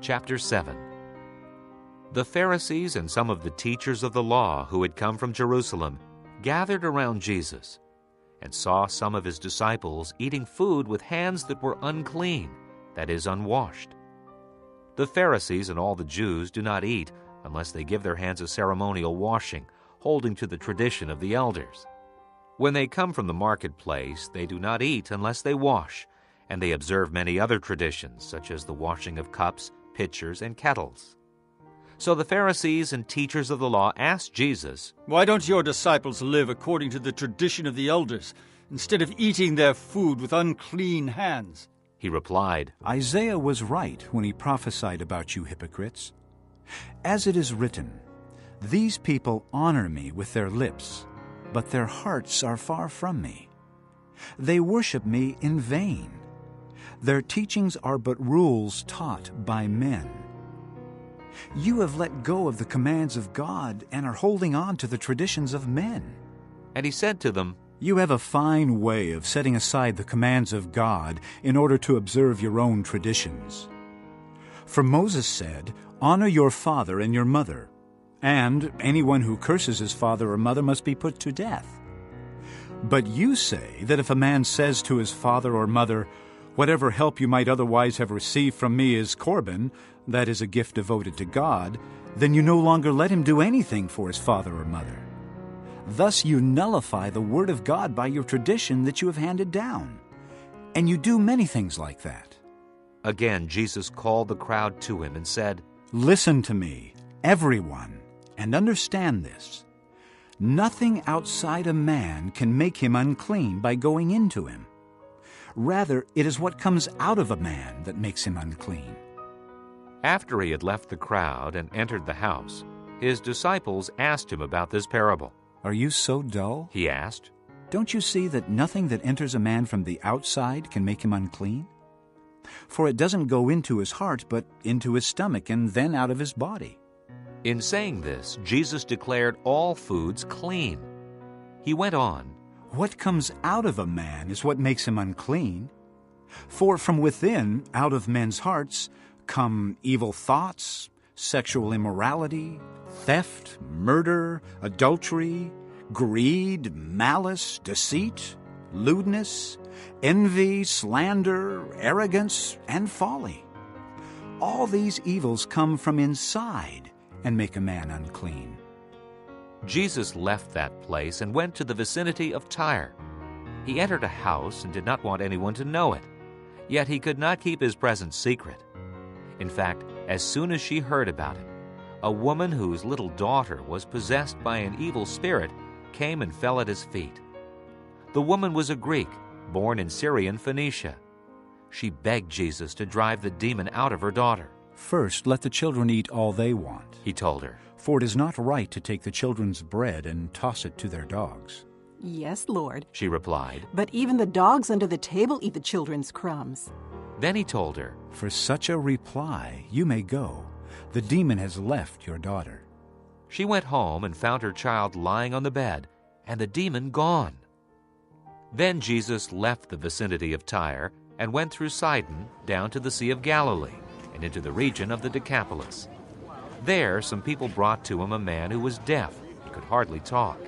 Chapter 7. The Pharisees and some of the teachers of the law who had come from Jerusalem gathered around Jesus and saw some of his disciples eating food with hands that were unclean, that is, unwashed. The Pharisees and all the Jews do not eat unless they give their hands a ceremonial washing, holding to the tradition of the elders. When they come from the marketplace, they do not eat unless they wash, and they observe many other traditions, such as the washing of cups, pitchers, and kettles. So the Pharisees and teachers of the law asked Jesus, "Why don't your disciples live according to the tradition of the elders, instead of eating their food with unclean hands?" He replied, Isaiah was right when he prophesied about you hypocrites. As it is written, "These people honor me with their lips, but their hearts are far from me. They worship me in vain. Their teachings are but rules taught by men." You have let go of the commands of God and are holding on to the traditions of men. and he said to them, You have a fine way of setting aside the commands of God in order to observe your own traditions. For Moses said, "Honor your father and your mother," and anyone who curses his father or mother must be put to death. But you say that if a man says to his father or mother, "Whatever help you might otherwise have received from me is Corban," that is a gift devoted to God, then you no longer let him do anything for his father or mother. Thus you nullify the word of God by your tradition that you have handed down. And you do many things like that. Again Jesus called the crowd to him and said, Listen to me, everyone, and understand this. Nothing outside a man can make him unclean by going into him. Rather, it is what comes out of a man that makes him unclean. After he had left the crowd and entered the house, his disciples asked him about this parable. Are you so dull? He asked, Don't you see that nothing that enters a man from the outside can make him unclean? For it doesn't go into his heart, but into his stomach, and then out of his body. In saying this, Jesus declared all foods clean. He went on, What comes out of a man is what makes him unclean. For from within, out of men's hearts, come evil thoughts, sexual immorality, theft, murder, adultery, greed, malice, deceit, lewdness, envy, slander, arrogance, and folly. All these evils come from inside and make a man unclean. Jesus left that place and went to the vicinity of Tyre. He entered a house and did not want anyone to know it, yet he could not keep his presence secret. In fact, as soon as she heard about it, a woman whose little daughter was possessed by an evil spirit came and fell at his feet. The woman was a Greek, born in Syrian Phoenicia. She begged Jesus to drive the demon out of her daughter. First, let the children eat all they want, He told her. for it is not right to take the children's bread and toss it to their dogs. "Yes, Lord. She replied. But even the dogs under the table eat the children's crumbs." Then he told her, For such a reply, you may go. The demon has left your daughter. She went home and found her child lying on the bed, and the demon gone. Then Jesus left the vicinity of Tyre and went through Sidon down to the Sea of Galilee and into the region of the Decapolis. There some people brought to him a man who was deaf and could hardly talk,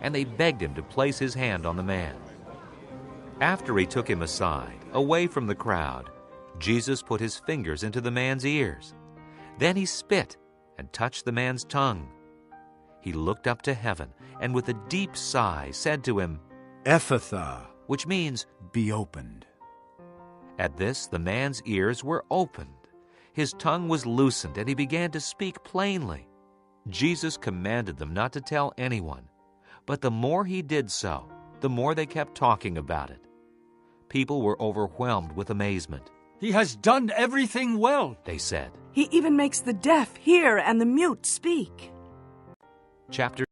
and they begged him to place his hand on the man. After he took him aside, away from the crowd, Jesus put his fingers into the man's ears. Then he spit and touched the man's tongue. He looked up to heaven and with a deep sigh said to him, Ephatha, which means, be opened. At this the man's ears were opened. His tongue was loosened and he began to speak plainly. Jesus commanded them not to tell anyone, but the more he did so, the more they kept talking about it. People were overwhelmed with amazement. "He has done everything well," they said. He even makes the deaf hear and the mute speak. Chapter